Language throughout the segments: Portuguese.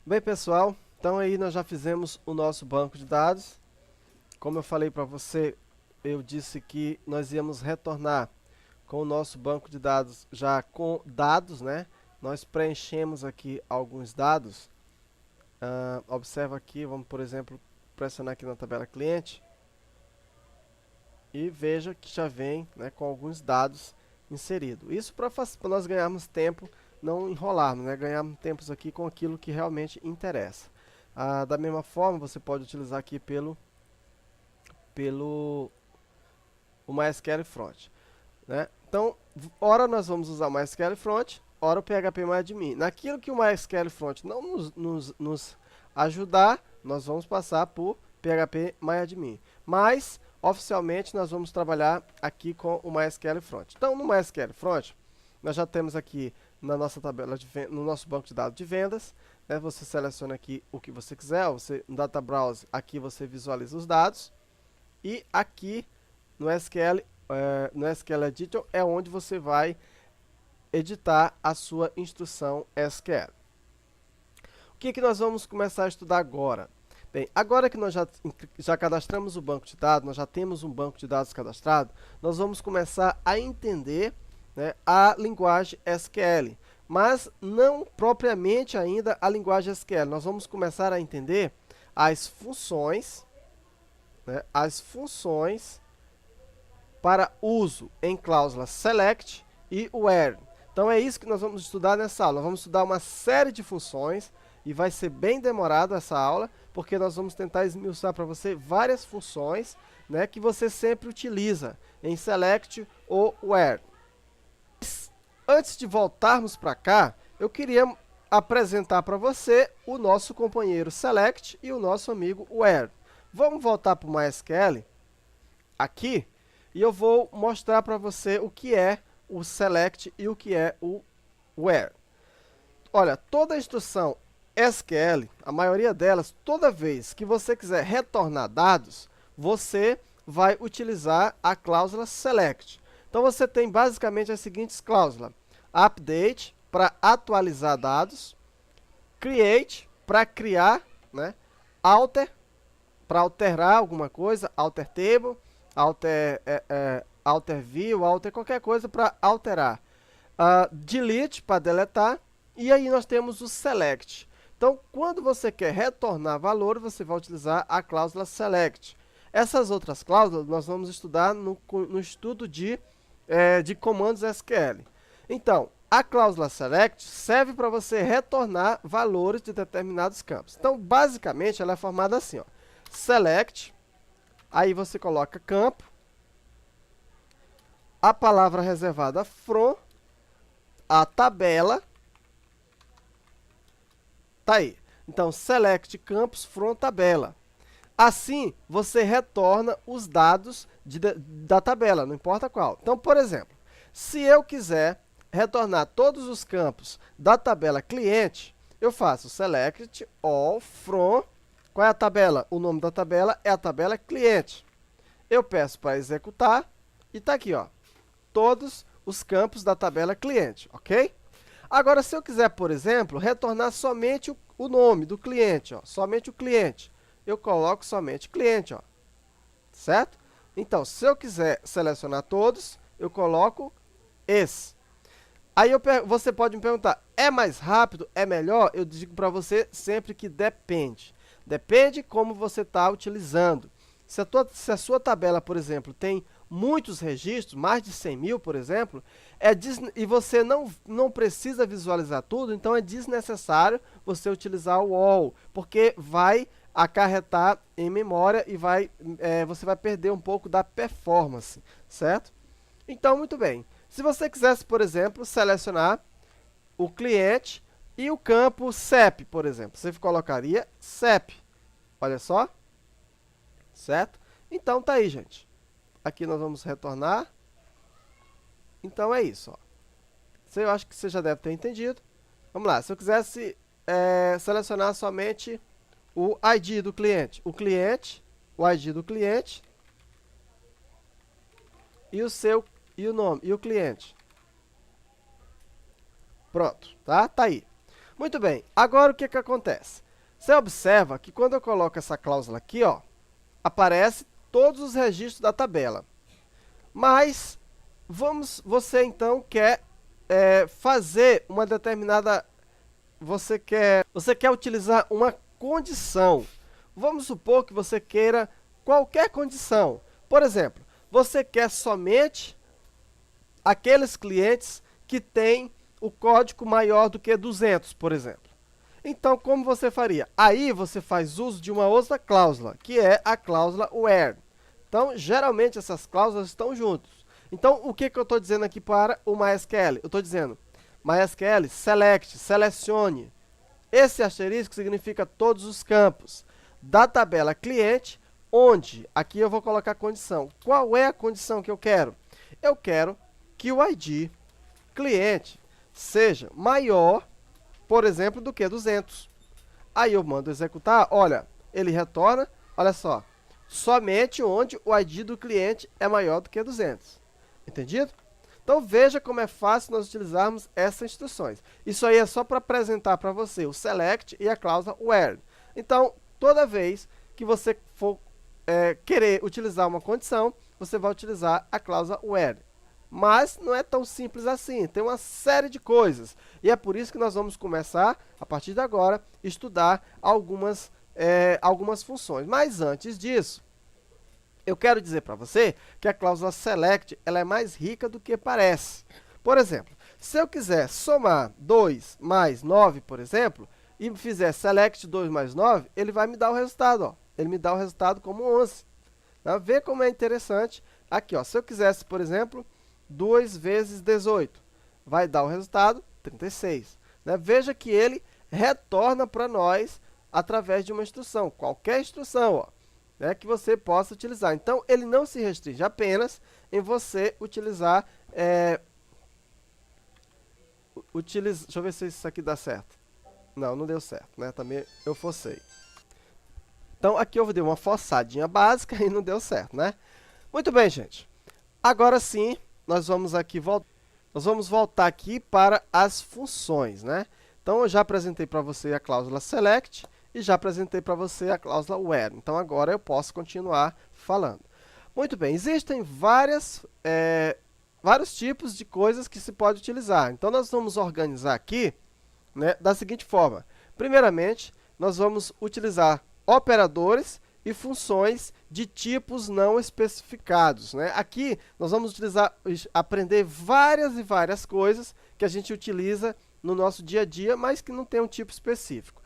Bem, pessoal, então aí nós já fizemos o nosso banco de dados. Como eu falei para você, eu disse que nós íamos retornar com o nosso banco de dados já com dados, né? Nós preenchemos aqui alguns dados. Observa aqui, vamos, por exemplo, pressionar aqui na tabela cliente e veja que já vem, né, com alguns dados inseridos. Isso para nós ganharmos tempo, não enrolarmos, né, ganharmos tempos aqui com aquilo que realmente interessa. Da mesma forma, você pode utilizar aqui pelo o MySQL Front, né? Então, ora nós vamos usar o MySQL Front, ora o PHP-MyAdmin. Naquilo que o MySQL Front não nos ajudar, nós vamos passar por PHP-MyAdmin. Mas, oficialmente, nós vamos trabalhar aqui com o MySQL Front. Então, no MySQL Front, nós já temos aqui na nossa tabela no nosso banco de dados de vendas, né? Você seleciona aqui o que você quiser, no Data Browse, aqui você visualiza os dados, e aqui no SQL Editor é onde você vai editar a sua instrução SQL. O que nós vamos começar a estudar agora? Bem, agora que nós já cadastramos o banco de dados, nós já temos um banco de dados cadastrado, nós vamos começar a entender, né, a linguagem SQL, mas não propriamente ainda a linguagem SQL. Nós vamos começar a entender as funções, né, para uso em cláusulas select e where. Então é isso que nós vamos estudar nessa aula. Nós vamos estudar uma série de funções e vai ser bem demorado essa aula, porque nós vamos tentar esmiuçar para você várias funções, né, que você sempre utiliza em select ou where. Antes de voltarmos para cá, eu queria apresentar para você o nosso companheiro select e o nosso amigo where. Vamos voltar para o MySQL aqui. E eu vou mostrar para você o que é o select e o que é o where. Olha, toda instrução SQL, a maioria delas, toda vez que você quiser retornar dados, você vai utilizar a cláusula select. Então você tem basicamente as seguintes cláusulas: update, para atualizar dados; create, para criar, né? Alter, para alterar alguma coisa, alter table; alter view, alter qualquer coisa para alterar. Delete para deletar. E aí nós temos o select. Então, quando você quer retornar valor, você vai utilizar a cláusula select. Essas outras cláusulas nós vamos estudar no estudo de comandos SQL. Então, a cláusula select serve para você retornar valores de determinados campos. Então, basicamente, ela é formada assim, ó: select. Aí você coloca campo, a palavra reservada from, a tabela, tá aí. Então, select campos from tabela. Assim, você retorna os dados da tabela, não importa qual. Então, por exemplo, se eu quiser retornar todos os campos da tabela cliente, eu faço select all from. Qual é a tabela? O nome da tabela é a tabela cliente. Eu peço para executar e está aqui, ó, todos os campos da tabela cliente, ok? Agora, se eu quiser, por exemplo, retornar somente o nome do cliente, ó, somente o cliente, eu coloco somente cliente, ó, certo? Então, se eu quiser selecionar todos, eu coloco esse. Aí você pode me perguntar, é mais rápido, é melhor? Eu digo para você sempre que depende. Depende como você está utilizando. Se a sua tabela, por exemplo, tem muitos registros, mais de 100 mil, por exemplo, e você não precisa visualizar tudo, então é desnecessário você utilizar o all, porque vai acarretar em memória e você vai perder um pouco da performance, certo? Então, muito bem. Se você quisesse, por exemplo, selecionar o cliente e o campo CEP, por exemplo, você colocaria CEP. Olha só. Certo? Então, tá aí, gente. Aqui nós vamos retornar. Então, é isso, ó. Eu acho que você já deve ter entendido. Vamos lá. Se eu quisesse selecionar somente o ID do cliente. O ID do cliente e o nome, e o cliente. Pronto, tá? Tá aí. Muito bem, agora o que que acontece? Você observa que quando eu coloco essa cláusula aqui, ó, aparece todos os registros da tabela. Mas você então quer fazer uma determinada... Você quer utilizar uma condição. Vamos supor que você queira qualquer condição. Por exemplo, você quer somente aqueles clientes que têm o código maior do que 200, por exemplo. Então, como você faria? Aí você faz uso de uma outra cláusula, que é a cláusula where. Então, geralmente essas cláusulas estão juntas. Então, o que eu estou dizendo aqui para o MySQL? Eu estou dizendo MySQL select, selecione. Esse asterisco significa todos os campos da tabela cliente, onde, aqui eu vou colocar a condição. Qual é a condição que eu quero? Eu quero que o ID cliente seja maior, por exemplo, do que 200. Aí eu mando executar, olha, ele retorna, olha só, somente onde o ID do cliente é maior do que 200. Entendido? Então veja como é fácil nós utilizarmos essas instruções. Isso aí é só para apresentar para você o select e a cláusula where. Então, toda vez que você for querer utilizar uma condição, você vai utilizar a cláusula where. Mas não é tão simples assim, tem uma série de coisas. E é por isso que nós vamos começar, a partir de agora, estudar algumas funções. Mas antes disso, eu quero dizer para você que a cláusula select ela é mais rica do que parece. Por exemplo, se eu quiser somar 2 mais 9, por exemplo, e fizer select 2 mais 9, ele vai me dar o resultado. Ó. Ele me dá o resultado como 11. Tá? Vê como é interessante. Aqui, ó, se eu quisesse, por exemplo, 2 vezes 18, vai dar o resultado 36. Né? Veja que ele retorna para nós através de uma instrução, qualquer instrução, ó, né, que você possa utilizar. Então, ele não se restringe apenas em você utilizar... deixa eu ver se isso aqui dá certo. Não, não deu certo, né? Também eu forcei. Então, aqui eu dei uma forçadinha básica e não deu certo, né? Muito bem, gente. Agora sim, nós vamos voltar aqui para as funções, né? Então, eu já apresentei para você a cláusula select e já apresentei para você a cláusula where. Então, agora eu posso continuar falando. Muito bem, existem vários tipos de coisas que se pode utilizar. Então, nós vamos organizar aqui, né, da seguinte forma. Primeiramente, nós vamos utilizar operadores e funções de tipos não especificados. Né? Aqui, nós vamos aprender várias e várias coisas que a gente utiliza no nosso dia a dia, mas que não tem um tipo específico.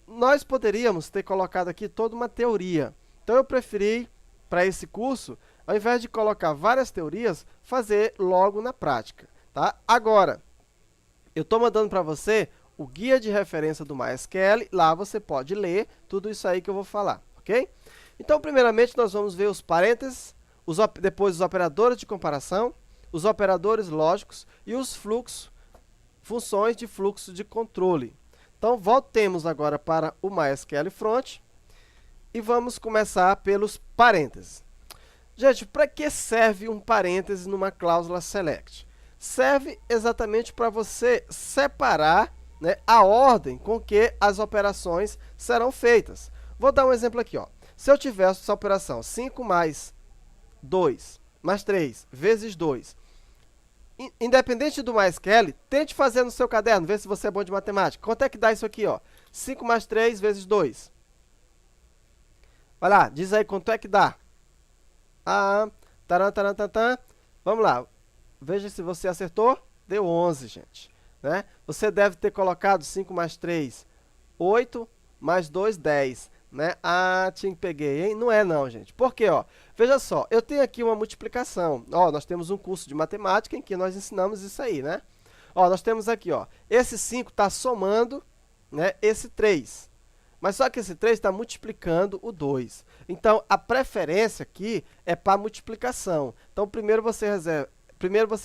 Nós poderíamos ter colocado aqui toda uma teoria. Então, eu preferi, para esse curso, ao invés de colocar várias teorias, fazer logo na prática. Tá? Agora, eu estou mandando para você o guia de referência do MySQL. Lá você pode ler tudo isso aí que eu vou falar. Ok? Então, primeiramente, nós vamos ver os parênteses, depois os operadores de comparação, os operadores lógicos e os funções de fluxo de controle. Então, voltemos agora para o MySQL Front e vamos começar pelos parênteses. Gente, para que serve um parêntese numa cláusula select? Serve exatamente para você separar, né, a ordem com que as operações serão feitas. Vou dar um exemplo aqui. Ó. Se eu tivesse essa operação 5 mais 2 mais 3 vezes 2, independente do MySQL, tente fazer no seu caderno, vê se você é bom de matemática. Quanto é que dá isso aqui? Ó? 5 mais 3 vezes 2. Vai lá, diz aí quanto é que dá. Vamos lá, veja se você acertou. Deu 11, gente. Né? Você deve ter colocado 5 mais 3, 8, mais 2, 10. Né? Tinha que peguei, hein? Não é não, gente. Por quê? Ó? Veja só, eu tenho aqui uma multiplicação. Ó, nós temos um curso de matemática em que nós ensinamos isso aí, né? Ó, nós temos aqui, ó, esse 5 está somando, né, esse 3. Mas só que esse 3 está multiplicando o 2. Então, a preferência aqui é para multiplicação. Então, primeiro você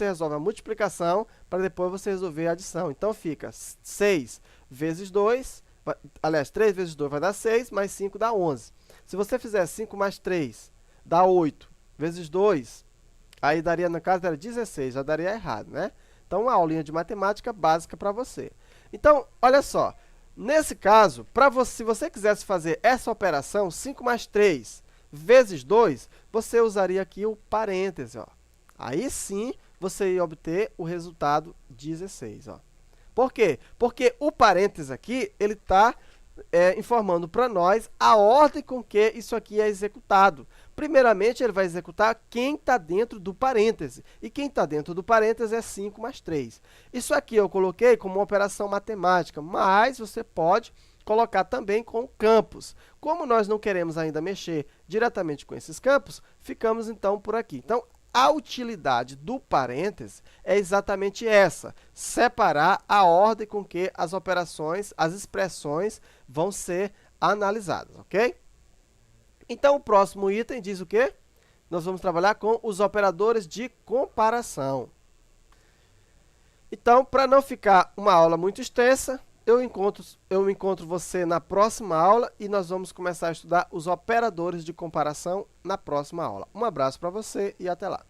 resolve a multiplicação, para depois você resolver a adição. Então, fica 6 vezes 2, aliás, 3 vezes 2 vai dar 6, mais 5 dá 11. Se você fizer 5 mais 3, dá 8, vezes 2, aí daria, no caso, era 16, já daria errado, né? Então, uma aulinha de matemática básica para você. Então, olha só, nesse caso, se você quisesse fazer essa operação, 5 mais 3 vezes 2, você usaria aqui o parêntese, ó. Aí sim, você ia obter o resultado 16, ó. Por quê? Porque o parêntese aqui, ele está informando para nós a ordem com que isso aqui é executado. Primeiramente, ele vai executar quem está dentro do parêntese. E quem está dentro do parêntese é 5 mais 3. Isso aqui eu coloquei como uma operação matemática, mas você pode colocar também com campos. Como nós não queremos ainda mexer diretamente com esses campos, ficamos então por aqui. Então, a utilidade do parêntese é exatamente essa, separar a ordem com que as operações, as expressões vão ser analisadas, ok? Então, o próximo item diz o quê? Nós vamos trabalhar com os operadores de comparação. Então, para não ficar uma aula muito extensa, eu encontro você na próxima aula e nós vamos começar a estudar os operadores de comparação na próxima aula. Um abraço para você e até lá!